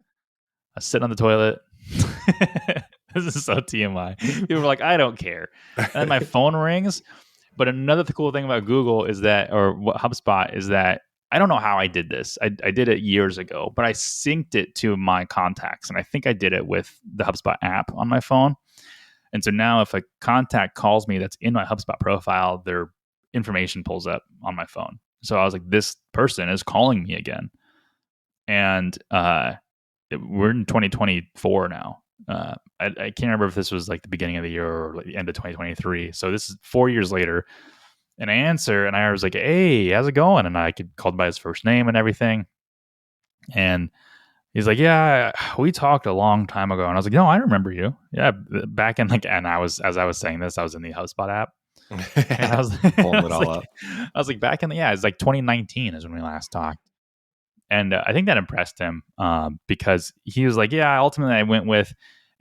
S1: I was sitting on the toilet. This is so TMI. People were like, I don't care. And my phone rings. But another cool thing about Google is that, or what HubSpot is that, I don't know how I did this. I did it years ago, but I synced it to my contacts. And I think I did it with the HubSpot app on my phone. And so now if a contact calls me that's in my HubSpot profile, their information pulls up on my phone. So I was like, this person is calling me again. And we're in 2024 now. I can't remember if this was like the beginning of the year or like the end of 2023. So this is 4 years later. And I answer and I was like, hey, how's it going? And I could call him by his first name and everything. And he's like, yeah, we talked a long time ago. And I was like, no, I remember you. Yeah, back in like, and as I was saying this, I was in the HubSpot app. And I was
S2: pulling it all up.
S1: I was like, back in the, it's like 2019 is when we last talked. And I think that impressed him because he was like, yeah, ultimately I went with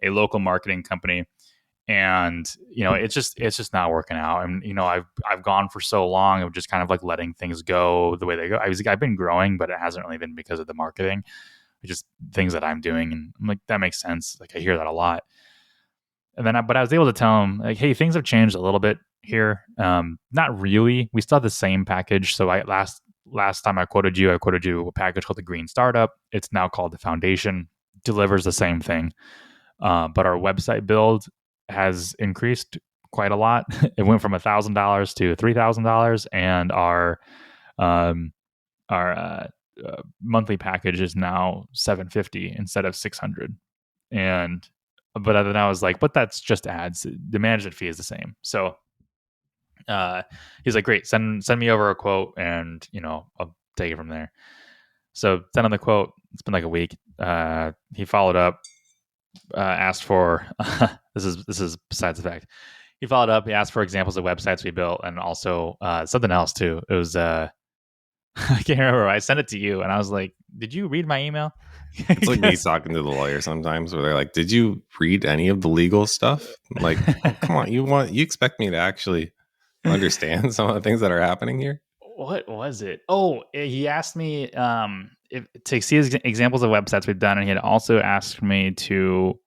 S1: a local marketing company, and it's just not working out. And I've gone for so long of just kind of like letting things go the way they go. I've been growing, but it hasn't really been because of the marketing. It's just things that I'm doing, and I'm like, that makes sense. Like I hear that a lot. And then, but I was able to tell him like, hey, things have changed a little bit here. Not really. We still have the same package. So last time I quoted you a package called the Green Startup. It's now called the Foundation. Delivers the same thing, but our website build has increased quite a lot. It went from $1,000 to $3,000, and our monthly package is now $750 instead of $600. And but then I was like, but that's just ads. The management fee is the same. So he's like, great, send me over a quote, and I'll take it from there. So send him the quote. It's been like a week. He followed up, asked for this is besides the fact. He followed up. He asked for examples of websites we built, and also something else too. It was I can't remember. I sent it to you, and I was like, "Did you read my email?"
S2: It's like me talking to the lawyer sometimes, where they're like, "Did you read any of the legal stuff?" I'm like, oh, come on, you expect me to actually understand some of the things that are happening here?
S1: What was it? Oh, he asked me to see examples of websites we've done, and he had also asked me to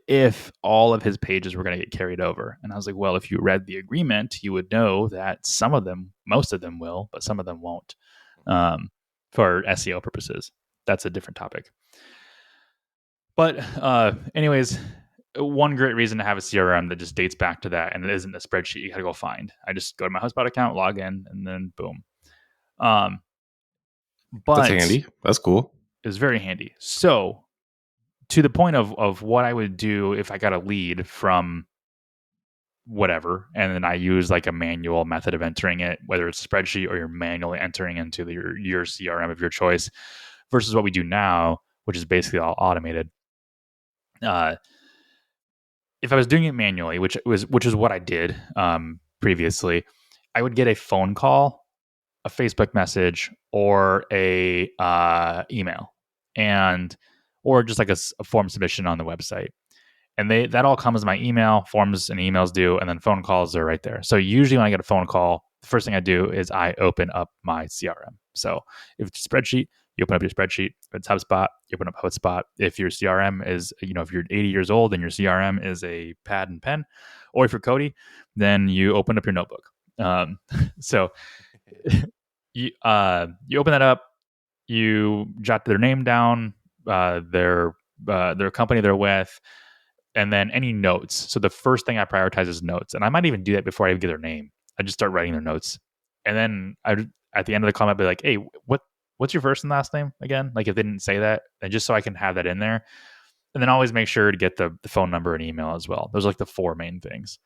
S1: if all of his pages were going to get carried over. And I was like, well, if you read the agreement, you would know that most of them will, but some of them won't, for SEO purposes. That's a different topic. But anyways, one great reason to have a CRM that just dates back to that, and it isn't a spreadsheet you got to go find. I just go to my HubSpot account, log in, and then boom. But
S2: that's handy. That's cool.
S1: It was very handy. So to the point of what I would do if I got a lead from whatever, and then I use like a manual method of entering it, whether it's a spreadsheet or you're manually entering into your CRM of your choice, versus what we do now, which is basically all automated. If I was doing it manually, which is what I did previously, I would get a phone call, a Facebook message, or a email, or just like a form submission on the website. And that all comes in my email. Forms and emails do, and then phone calls are right there. So usually when I get a phone call, the first thing I do is I open up my CRM. So if it's a spreadsheet, you open up your spreadsheet. If it's HubSpot, you open up HubSpot. If your CRM is, if you're 80 years old and your CRM is a pad and pen, or if you're Cody, then you open up your notebook. So you open that up, you jot their name down, their company they're with, and then any notes. So the first thing I prioritize is notes, and I might even do that before I even get their name. I just start writing their notes, and then at the end of the call, I'd be like, "Hey, what's your first and last name again?" Like if they didn't say that, and just so I can have that in there, and then always make sure to get the phone number and email as well. Those are like the four main things.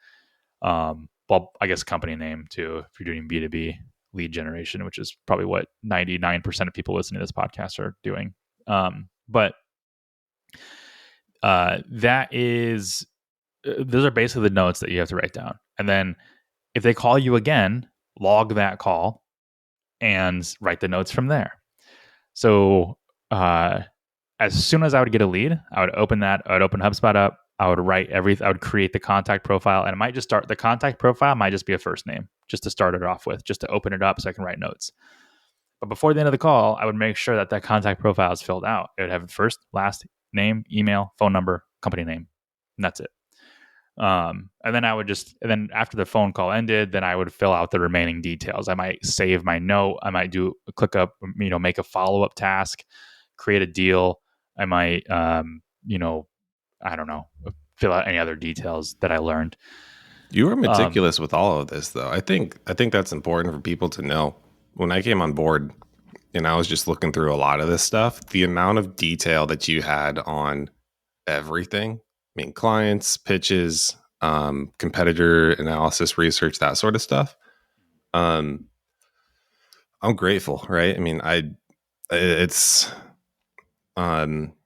S1: Well, I guess company name too if you're doing B2B lead generation, which is probably what 99% of people listening to this podcast are doing. But that is those are basically the notes that you have to write down. And then if they call you again, log that call and write the notes from there. So as soon as I would get a lead, I would open HubSpot up. I would write everything. I would create the contact profile, and it might just start the contact profile might just be a first name, just to start it off with, just to open it up so I can write notes. But before the end of the call, I would make sure that contact profile is filled out. It would have first, last name, email, phone number, company name, and that's it. And then and then after the phone call ended, then I would fill out the remaining details. I might save my note. I might click up, make a follow-up task, create a deal. I might, I don't know, fill out any other details that I learned.
S2: You were meticulous with all of this, though. I think that's important for people to know. When I came on board and I was just looking through a lot of this stuff, the amount of detail that you had on everything, I mean, clients, pitches, competitor analysis, research, that sort of stuff. I'm grateful, right? I mean,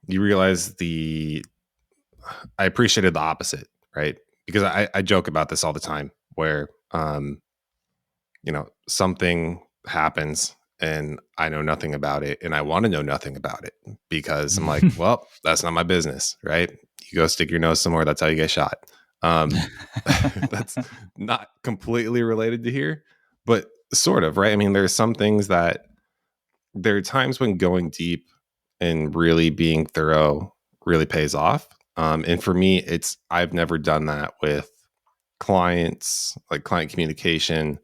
S2: you realize I appreciated the opposite, right? Because I joke about this all the time where, something happens and I know nothing about it and I want to know nothing about it because I'm like, well, that's not my business, right? You go stick your nose somewhere. That's how you get shot. That's not completely related to here, but sort of, right? I mean, there's some things that there are times when going deep and really being thorough really pays off. And for me, I've never done that with clients, like client communication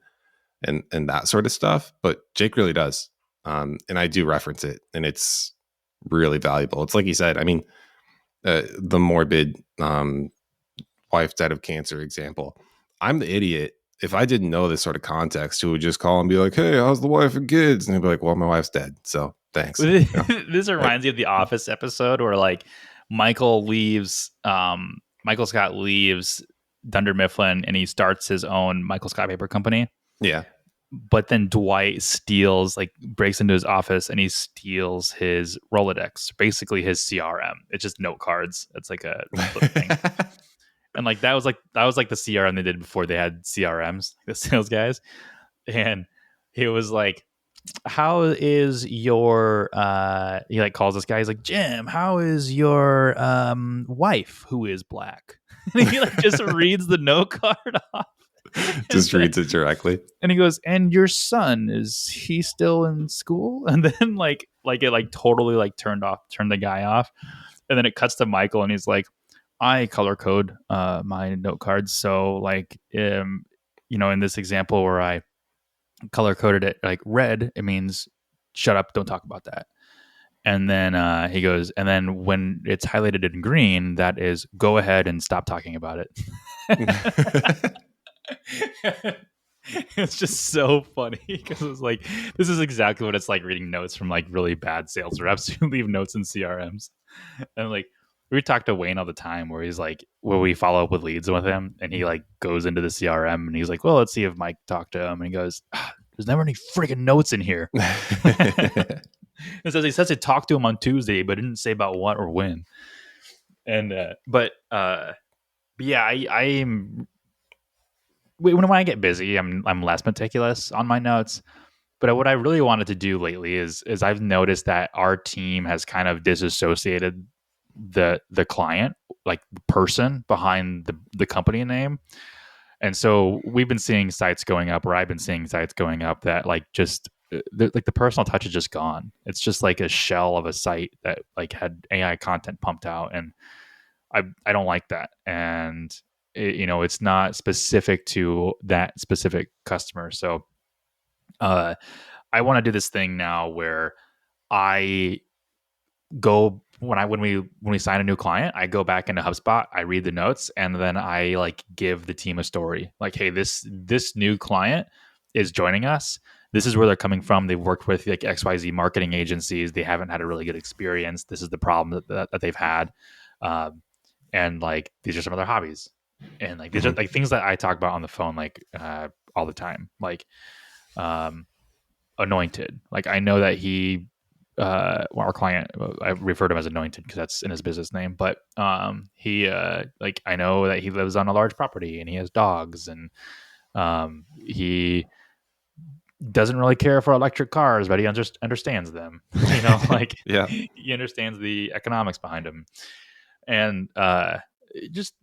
S2: and that sort of stuff. But Jake really does. And I do reference it, and it's really valuable. It's like you said, I mean, the morbid wife died of cancer example. I'm the idiot. If I didn't know this sort of context, who would just call and be like, "Hey, how's the wife and kids?" And they'd be like, "Well, my wife's dead, so thanks."
S1: This reminds me of the Office episode where like Michael Scott leaves Dunder Mifflin and he starts his own Michael Scott paper company.
S2: Yeah.
S1: But then Dwight breaks into his office and he steals his Rolodex, basically his CRM. It's just note cards. It's like a thing. And that was like the CRM they did before they had CRMs, the sales guys. And he was like, "How is your he calls this guy, he's like, "Jim, how is your wife who is black?" And he just reads the note card off.
S2: Just reads it directly.
S1: And he goes, "And your son, is he still in school?" And then it totally turned the guy off. And then it cuts to Michael and he's like, "I color code my note cards. So in this example where I color coded it red, it means shut up, don't talk about that." And then he goes, "And then when it's highlighted in green, that is go ahead and stop talking about it." It's just so funny because it's like, this is exactly what it's like reading notes from really bad sales reps who leave notes in CRMs. And we talk to Wayne all the time where he's where we follow up with leads with him and he goes into the CRM and he's like, "Well, let's see if Mike talked to him." And he goes, "There's never any freaking notes in here." It says he says he talked to him on Tuesday, but didn't say about what or when. And but yeah, I'm when I get busy, I'm less meticulous on my notes. But what I really wanted to do lately is I've noticed that our team has kind of disassociated the client, like the person behind the company name. And so we've been seeing sites going up, or I've been seeing sites going up that just like the personal touch is just gone. It's just like a shell of a site that like had AI content pumped out, and I don't like that. And it's not specific to that specific customer. So uh, I want to do this thing now where I go when we sign a new client, I go back into HubSpot, I read the notes, and then I like give the team a story. Like, hey, this new client is joining us. This is where they're coming from. They've worked with like XYZ marketing agencies. They haven't had a really good experience. This is the problem that they've had. Um, and like these are some of their hobbies. And like these are
S2: Mhm.
S1: like things that I talk about on the phone like all the time. Like um Anointed. Like I know that our client, I refer to him as Anointed because that's in his business name, but he like I know that he lives on a large property and he has dogs, and he doesn't really care for electric cars, but he just understands them. Like
S2: Yeah.
S1: he understands the economics behind them, and just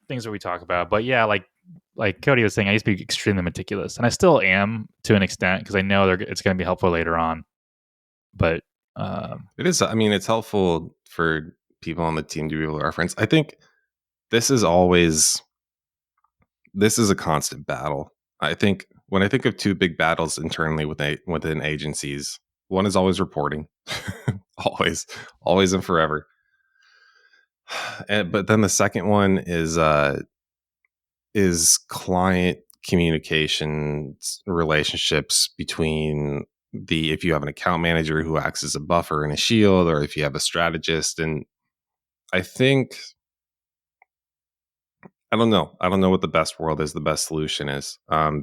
S1: things that we talk about. But yeah, like Cody was saying, I used to be extremely meticulous, and I still am to an extent because I know it's going to be helpful later on. But um,
S2: It is. I mean, it's helpful for people on the team to be able to reference. I think this is always this is a constant battle. I think when I think of two big battles internally within agencies, one is always reporting, always, always and forever. But then the second one is client communication relationships between the if you have an account manager who acts as a buffer and a shield, or if you have a strategist. And I think I don't know. I don't know what the best world is, the best solution is,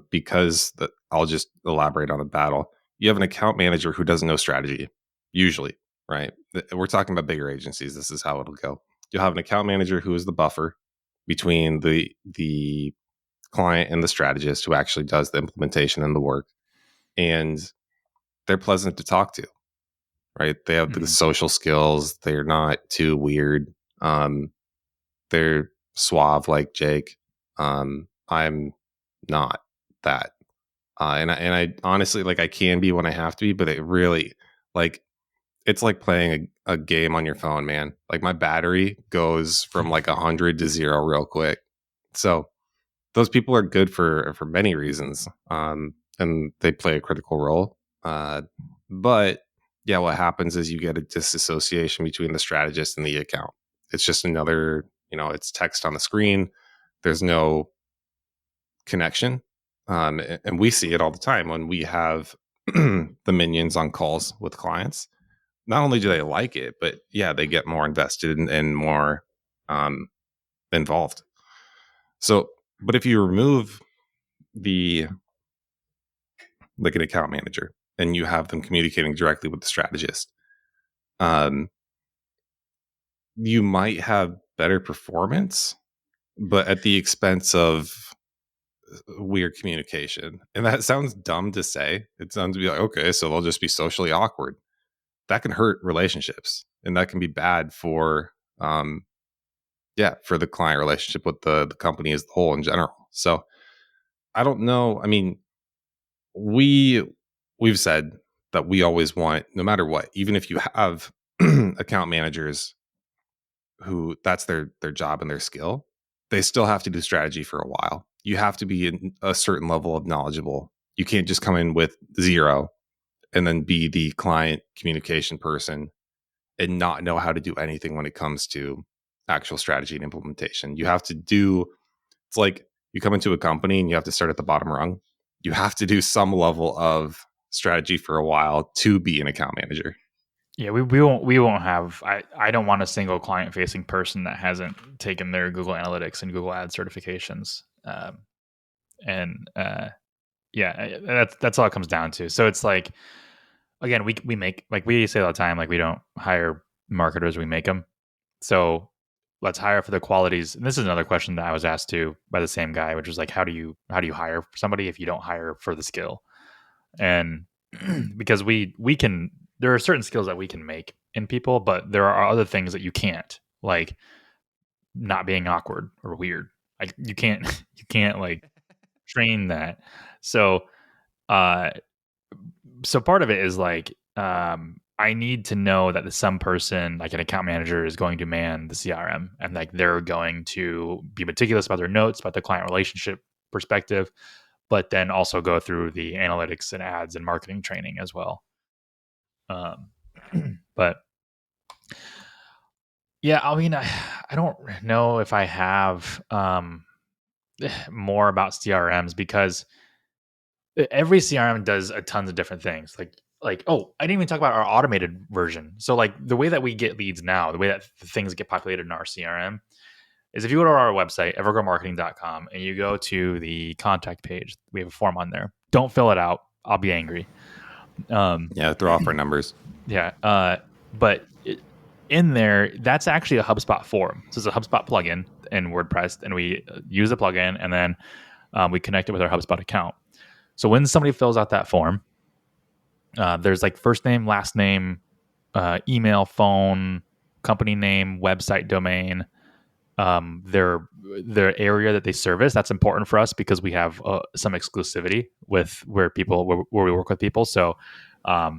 S2: because I'll just elaborate on the battle. You have an account manager who doesn't know strategy, usually, right? We're talking about bigger agencies. This is how it'll go. You'll have an account manager who is the buffer between the client and the strategist who actually does the implementation and the work, and they're pleasant to talk to, right? They have the
S1: mhm,
S2: social skills. They're not too weird. They're suave like Jake. I'm not that. And I honestly like I can be when I have to be, but it really like it's like playing a game on your phone, man. Like my battery goes from like 100 to 0 real quick. So those people are good for many reasons, and they play a critical role. But yeah, what happens is you get a disassociation between the strategist and the account. It's just another, it's text on the screen. There's no connection, and we see it all the time when we have the minions on calls with clients. Not only do they like it, but yeah, they get more invested and more um, involved. So, but if you remove the like an account manager and you have them communicating directly with the strategist, um, you might have better performance, but at the expense of weird communication. And that sounds dumb to say. It sounds to be like, okay, so they'll just be socially awkward. That can hurt relationships, and that can be bad for, for the client relationship with the company as a whole in general. So I don't know. I mean, we we've said that we always want, no matter what, even if you have account managers who that's their job and their skill, they still have to do strategy for a while. You have to be in a certain level of knowledgeable. You can't just come in with 0 and then be the client communication person and not know how to do anything when it comes to actual strategy and implementation. You have to do it's like you come into a company and you have to start at the bottom rung. You have to do some level of strategy for a while to be an account manager.
S1: yeah, we won't have. I don't want a single client facing person that hasn't taken their Google Analytics and Google Ads certifications. And yeah, that's all it comes down to. So it's like, again, we make, like we say all the time, like we don't hire marketers, we make them. So let's hire for the qualities. And this is another question that I was asked to by the same guy, which was like, how do you hire somebody if you don't hire for the skill? And because we can, there are certain skills that we can make in people, but there are other things that you can't, like not being awkward or weird. Like you can't you can't like train that. So uh so part of it is like, I need to know that some person, like an account manager, is going to man the CRM, and like they're going to be meticulous about their notes, about the client relationship perspective, but then also go through the analytics and ads and marketing training as well. But yeah, I mean, I don't know if I have more about CRMs, because every CRM does a tons of different things. Like, oh, I didn't even talk about our automated version. So like the way that we get leads now, the way that things get populated in our CRM is if you go to our website, evergrowmarketing.com, and you go to the contact page, we have a form on there. Don't fill it out. I'll be angry.
S2: Yeah, throw off our numbers.
S1: Yeah. But in there, that's actually a HubSpot form. So it's a HubSpot plugin in WordPress, and we use the plugin, and then we connect it with our HubSpot account. So when somebody fills out that form, there's like first name, last name, email, phone, company name, website domain, their area that they service. That's important for us because we have some exclusivity with where we work with people. So I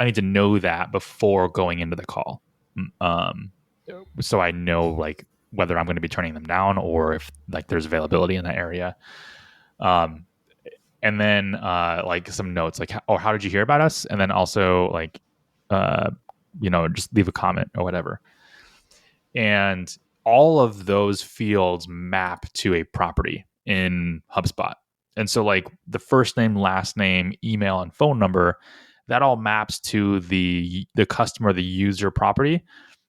S1: need to know that before going into the call, so I know like whether I'm going to be turning them down or if like there's availability in that area. And then like some notes like, oh, how did you hear about us? And then also like, just leave a comment or whatever. And all of those fields map to a property in HubSpot. And so like the first name, last name, email, and phone number, that all maps to the customer, the user property.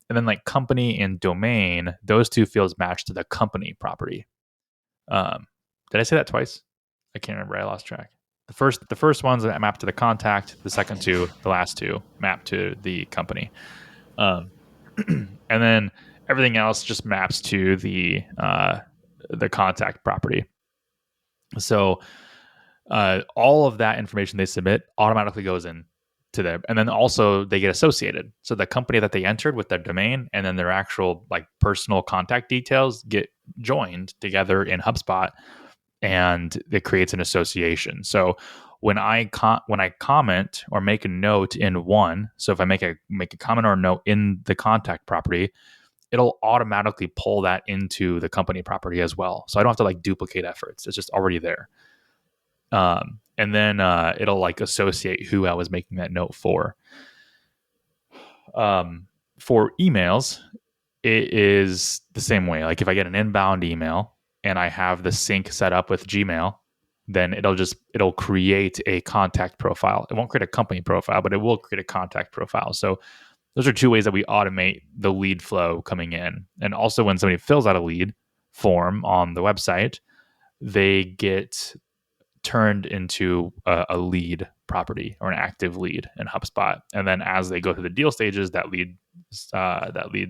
S1: And then like company and domain, those two fields match to the company property. Did I say that twice? I can't remember. I lost track. The first ones that map to the contact. The second two, the last two, map to the company. And then everything else just maps to the contact property. So all of that information they submit automatically goes in to them, and then also they get associated. So the company that they entered with their domain and then their actual like personal contact details get joined together in HubSpot, and it creates an association. So when I comment or make a note in one, so if I make a comment or a note in the contact property, it'll automatically pull that into the company property as well. So I don't have to like duplicate efforts. It's just already there. And then it'll like associate who I was making that note for. For emails, it is the same way. Like if I get an inbound email and I have the sync set up with Gmail, then it'll create a contact profile. It won't create a company profile, but it will create a contact profile. So those are two ways that we automate the lead flow coming in. And also when somebody fills out a lead form on the website, they get turned into a lead property or an active lead in HubSpot. And then as they go through the deal stages, that lead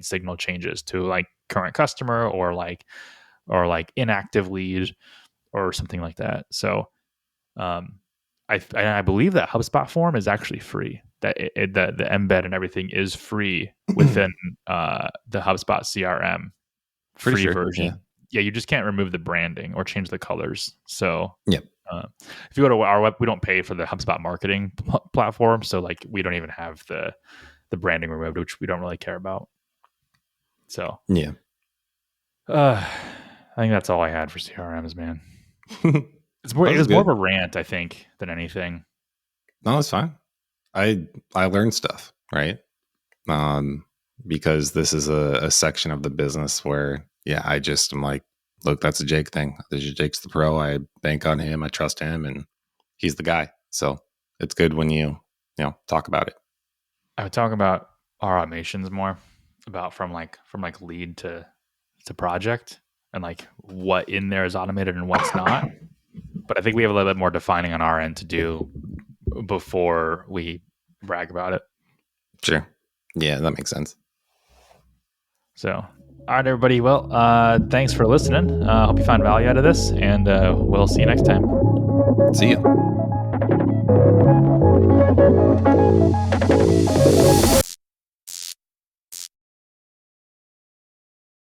S1: signal changes to like current customer or like inactive lead or something like that. So I believe that HubSpot form is actually free. That the embed and everything is free within the HubSpot CRM free version. Yeah, you just can't remove the branding or change the colors. So
S2: yep.
S1: If you go to our web, we don't pay for the HubSpot marketing platform, so like we don't even have the branding removed, which we don't really care about. So
S2: yeah,
S1: I think that's all I had for CRMs, man. It was more of a rant, I think, than anything.
S2: No, it's fine. I learned stuff, right? Because this is a section of the business where, yeah, I'm like, look, that's a Jake thing. Jake's the pro. I bank on him. I trust him, and he's the guy. So it's good when you talk about it.
S1: I would talk about our automations more, about from lead to project, and like what in there is automated and what's not. But I think we have a little bit more defining on our end to do before we brag about it.
S2: Sure. Yeah, that makes sense.
S1: So, all right, everybody. Well, thanks for listening. Hope you find value out of this, and we'll see you next time.
S2: See ya.